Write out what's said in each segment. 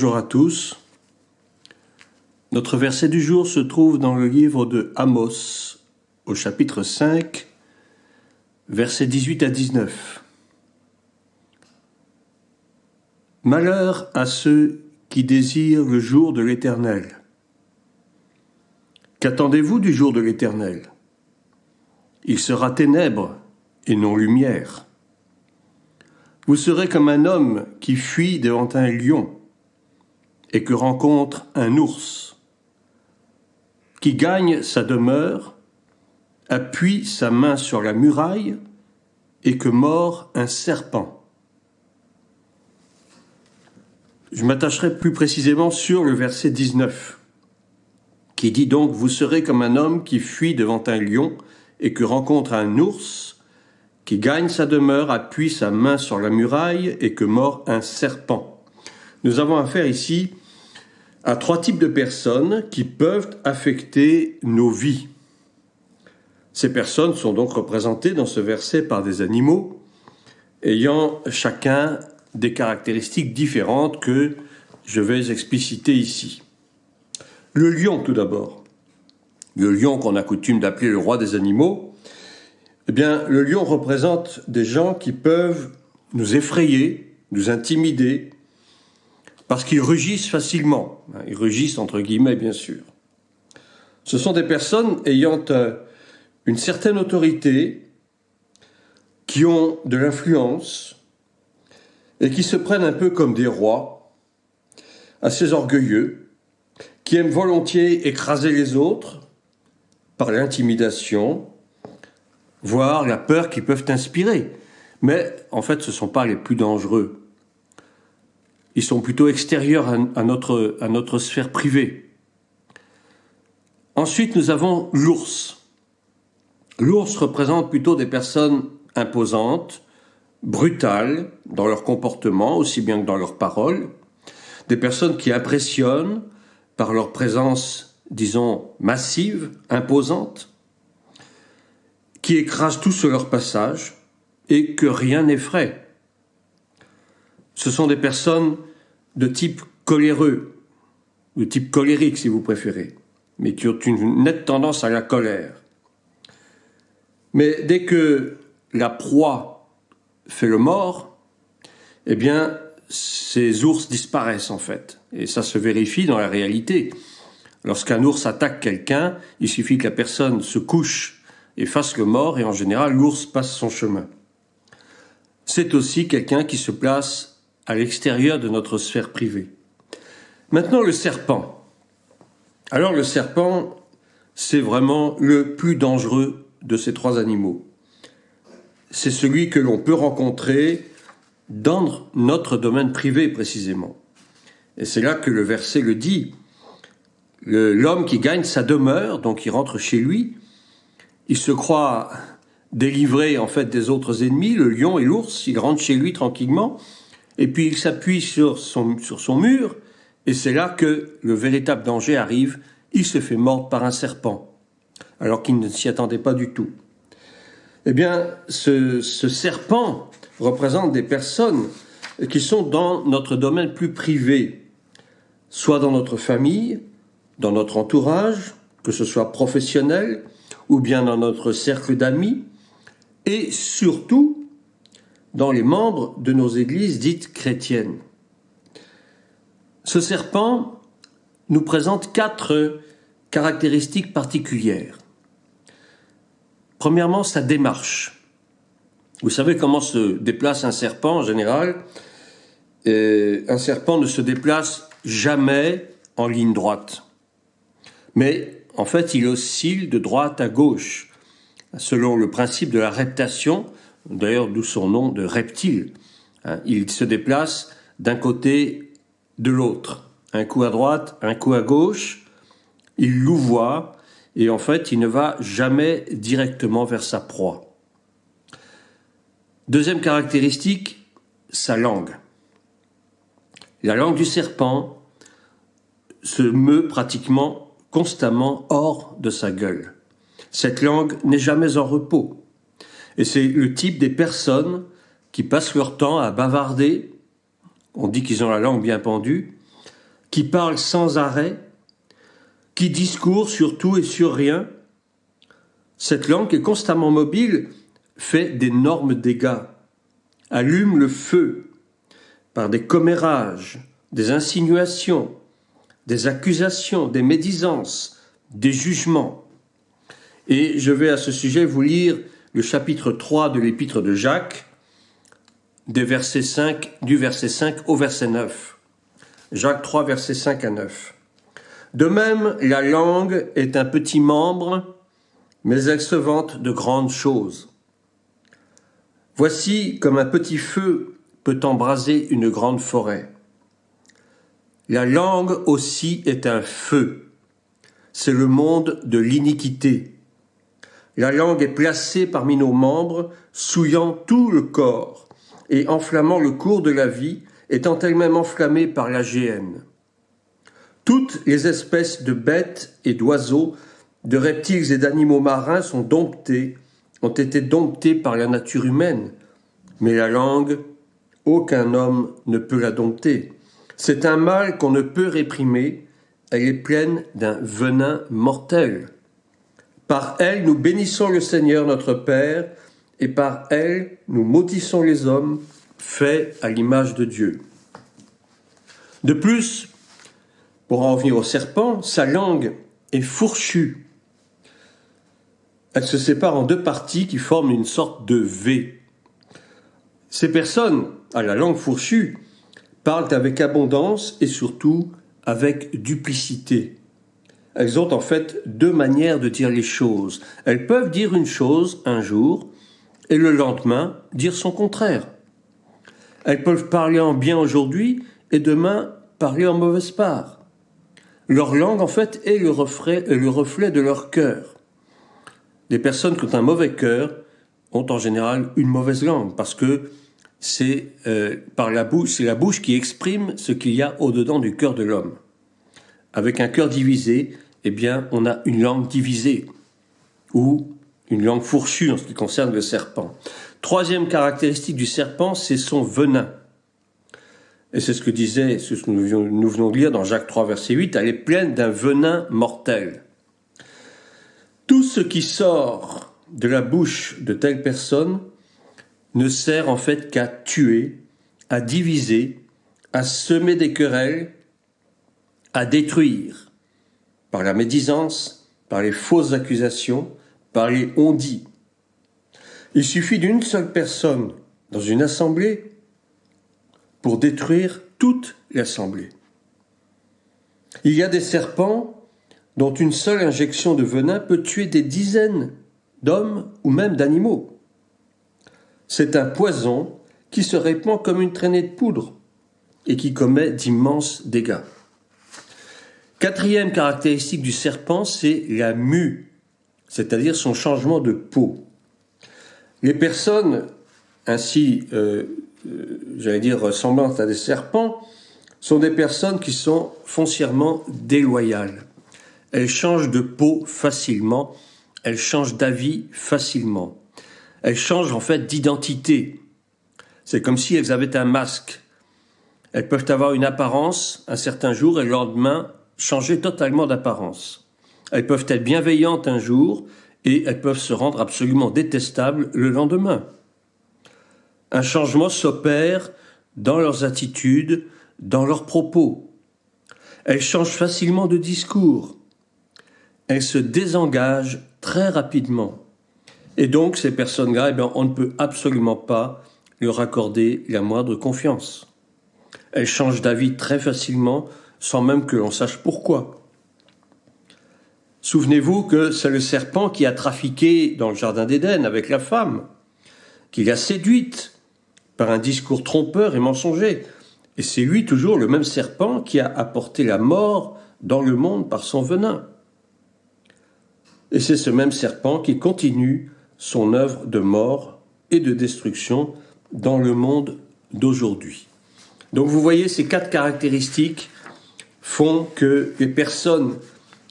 Bonjour à tous. Notre verset du jour se trouve dans le livre de Amos, au chapitre 5, versets 18 à 19. Malheur à ceux qui désirent le jour de l'Éternel. Qu'attendez-vous du jour de l'Éternel? Il sera ténèbres et non lumière. Vous serez comme un homme qui fuit devant un lion et que rencontre un ours, qui gagne sa demeure, appuie sa main sur la muraille et que mord un serpent. Je m'attacherai plus précisément sur le verset 19, qui dit donc « Vous serez comme un homme qui fuit devant un lion et que rencontre un ours, qui gagne sa demeure, appuie sa main sur la muraille et que mord un serpent. » Nous avons affaire ici à trois types de personnes qui peuvent affecter nos vies. Ces personnes sont donc représentées dans ce verset par des animaux ayant chacun des caractéristiques différentes que je vais expliciter ici. Le lion tout d'abord. Le lion qu'on a coutume d'appeler le roi des animaux. Eh bien, le lion représente des gens qui peuvent nous effrayer, nous intimider, parce qu'ils rugissent facilement. Ils rugissent entre guillemets, bien sûr. Ce sont des personnes ayant une certaine autorité, qui ont de l'influence et qui se prennent un peu comme des rois, assez orgueilleux, qui aiment volontiers écraser les autres par l'intimidation, voire la peur qu'ils peuvent inspirer. Mais en fait, ce ne sont pas les plus dangereux. Ils sont plutôt extérieurs à notre sphère privée. Ensuite, nous avons l'ours. L'ours représente plutôt des personnes imposantes, brutales dans leur comportement, aussi bien que dans leurs paroles, des personnes qui impressionnent par leur présence, disons, massive, imposante, qui écrasent tout sur leur passage et que rien n'effraie. Ce sont des personnes de type coléreux, de type colérique si vous préférez, mais qui ont une nette tendance à la colère. Mais dès que la proie fait le mort, eh bien, ces ours disparaissent en fait. Et ça se vérifie dans la réalité. Lorsqu'un ours attaque quelqu'un, il suffit que la personne se couche et fasse le mort, et en général, l'ours passe son chemin. C'est aussi quelqu'un qui se place à l'extérieur de notre sphère privée. Maintenant, le serpent. Alors, le serpent, c'est vraiment le plus dangereux de ces trois animaux. C'est celui que l'on peut rencontrer dans notre domaine privé, précisément. Et c'est là que le verset le dit. L'homme qui gagne sa demeure, donc il rentre chez lui, il se croit délivré, en fait, des autres ennemis, le lion et l'ours, il rentre chez lui tranquillement, et puis il s'appuie sur son mur, et c'est là que le véritable danger arrive. Il se fait mordre par un serpent, alors qu'il ne s'y attendait pas du tout. Eh bien, ce serpent représente des personnes qui sont dans notre domaine plus privé, soit dans notre famille, dans notre entourage, que ce soit professionnel, ou bien dans notre cercle d'amis, et surtout dans les membres de nos églises dites chrétiennes. Ce serpent nous présente 4 caractéristiques particulières. Premièrement, sa démarche. Vous savez comment se déplace un serpent en général? Un serpent ne se déplace jamais en ligne droite. Mais en fait, il oscille de droite à gauche, selon le principe de la reptation, d'ailleurs d'où son nom de reptile. Il se déplace d'un côté de l'autre, un coup à droite, un coup à gauche, il louvoie, et en fait, il ne va jamais directement vers sa proie. Deuxième caractéristique, sa langue. La langue du serpent se meut pratiquement constamment hors de sa gueule. Cette langue n'est jamais en repos. Et c'est le type des personnes qui passent leur temps à bavarder, on dit qu'ils ont la langue bien pendue, qui parle sans arrêt, qui discourt sur tout et sur rien. Cette langue qui est constamment mobile fait d'énormes dégâts, allume le feu par des commérages, des insinuations, des accusations, des médisances, des jugements. Et je vais à ce sujet vous lire le chapitre 3 de l'épître de Jacques, du verset 5 au verset 9. Jacques 3, versets 5 à 9. De même, la langue est un petit membre, mais elle se vante de grandes choses. Voici comme un petit feu peut embraser une grande forêt. La langue aussi est un feu. C'est le monde de l'iniquité. La langue est placée parmi nos membres, souillant tout le corps et enflammant le cours de la vie, étant elle-même enflammée par la géhenne. Toutes les espèces de bêtes et d'oiseaux, de reptiles et d'animaux marins ont été domptés par la nature humaine. Mais la langue, aucun homme ne peut la dompter. C'est un mal qu'on ne peut réprimer, elle est pleine d'un venin mortel. Par elle, nous bénissons le Seigneur notre Père, et par elle, nous maudissons les hommes, faits à l'image de Dieu. De plus, pour en revenir au serpent, sa langue est fourchue. Elle se sépare en deux parties qui forment une sorte de V. Ces personnes, à la langue fourchue, parlent avec abondance et surtout avec duplicité. Elles ont en fait deux manières de dire les choses. Elles peuvent dire une chose un jour et le lendemain dire son contraire. Elles peuvent parler en bien aujourd'hui et demain parler en mauvaise part. Leur langue en fait est le reflet de leur cœur. Les personnes qui ont un mauvais cœur ont en général une mauvaise langue parce que c'est la bouche qui exprime ce qu'il y a au-dedans du cœur de l'homme. Avec un cœur divisé, eh bien, on a une langue divisée ou une langue fourchue en ce qui concerne le serpent. Troisième caractéristique du serpent, c'est son venin. Et c'est ce que nous venons de lire dans Jacques 3, verset 8, elle est pleine d'un venin mortel. Tout ce qui sort de la bouche de telle personne ne sert en fait qu'à tuer, à diviser, à semer des querelles, à détruire, par la médisance, par les fausses accusations, par les on-dit. Il suffit d'une seule personne dans une assemblée pour détruire toute l'assemblée. Il y a des serpents dont une seule injection de venin peut tuer des dizaines d'hommes ou même d'animaux. C'est un poison qui se répand comme une traînée de poudre et qui commet d'immenses dégâts. Quatrième caractéristique du serpent, c'est la mue, c'est-à-dire son changement de peau. Les personnes ainsi, ressemblantes à des serpents, sont des personnes qui sont foncièrement déloyales. Elles changent de peau facilement, elles changent d'avis facilement. Elles changent en fait d'identité. C'est comme si elles avaient un masque. Elles peuvent avoir une apparence un certain jour et le lendemain changer totalement d'apparence. Elles peuvent être bienveillantes un jour et elles peuvent se rendre absolument détestables le lendemain. Un changement s'opère dans leurs attitudes, dans leurs propos. Elles changent facilement de discours. Elles se désengagent très rapidement. Et donc, ces personnes-là, on ne peut absolument pas leur accorder la moindre confiance. Elles changent d'avis très facilement, sans même que l'on sache pourquoi. Souvenez-vous que c'est le serpent qui a trafiqué dans le jardin d'Éden avec la femme, qui l'a séduite par un discours trompeur et mensonger. Et c'est lui toujours le même serpent qui a apporté la mort dans le monde par son venin. Et c'est ce même serpent qui continue son œuvre de mort et de destruction dans le monde d'aujourd'hui. Donc vous voyez, ces quatre caractéristiques font que les personnes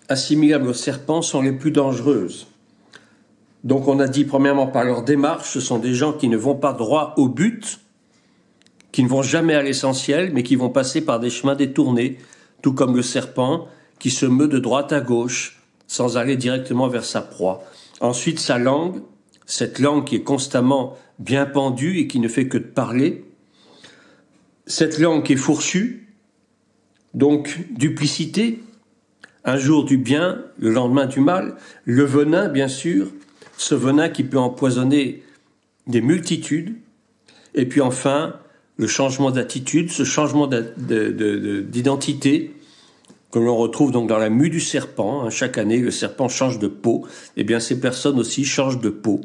assimilables au serpent sont les plus dangereuses. Donc on a dit premièrement par leur démarche, ce sont des gens qui ne vont pas droit au but, qui ne vont jamais à l'essentiel, mais qui vont passer par des chemins détournés tout comme le serpent qui se meut de droite à gauche sans aller directement vers sa proie. Ensuite, sa langue, cette langue qui est constamment bien pendue et qui ne fait que de parler. Cette langue qui est fourchue, donc duplicité, un jour du bien, le lendemain du mal. Le venin, bien sûr, ce venin qui peut empoisonner des multitudes. Et puis enfin, le changement d'attitude, ce changement d'identité que l'on retrouve donc dans la mue du serpent. Chaque année, le serpent change de peau. Eh bien, ces personnes aussi changent de peau.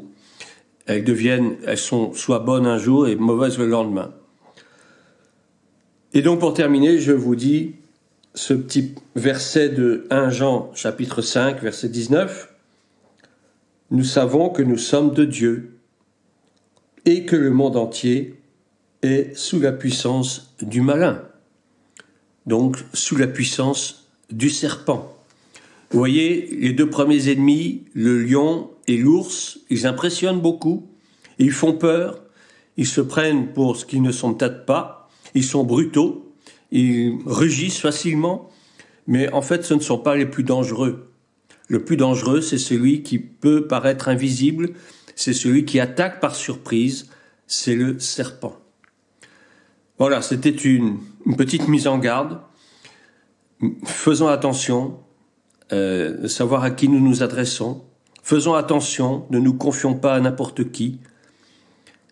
Elles sont soit bonnes un jour et mauvaises le lendemain. Et donc, pour terminer, je vous dis ce petit verset de 1 Jean, chapitre 5, verset 19. Nous savons que nous sommes de Dieu et que le monde entier est sous la puissance du malin. Donc, sous la puissance du serpent. Vous voyez, les deux premiers ennemis, le lion et l'ours, ils impressionnent beaucoup, ils font peur, ils se prennent pour ce qu'ils ne sont peut-être pas, ils sont brutaux, ils rugissent facilement, mais en fait, ce ne sont pas les plus dangereux. Le plus dangereux, c'est celui qui peut paraître invisible, c'est celui qui attaque par surprise, c'est le serpent. Voilà, c'était une petite mise en garde. Faisons attention, de savoir à qui nous nous adressons. Faisons attention, ne nous confions pas à n'importe qui.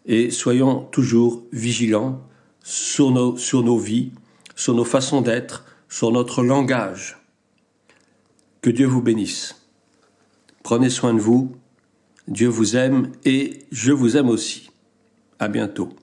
Et soyons toujours vigilants sur nos vies, sur nos façons d'être, sur notre langage. Que Dieu vous bénisse. Prenez soin de vous. Dieu vous aime et je vous aime aussi. À bientôt.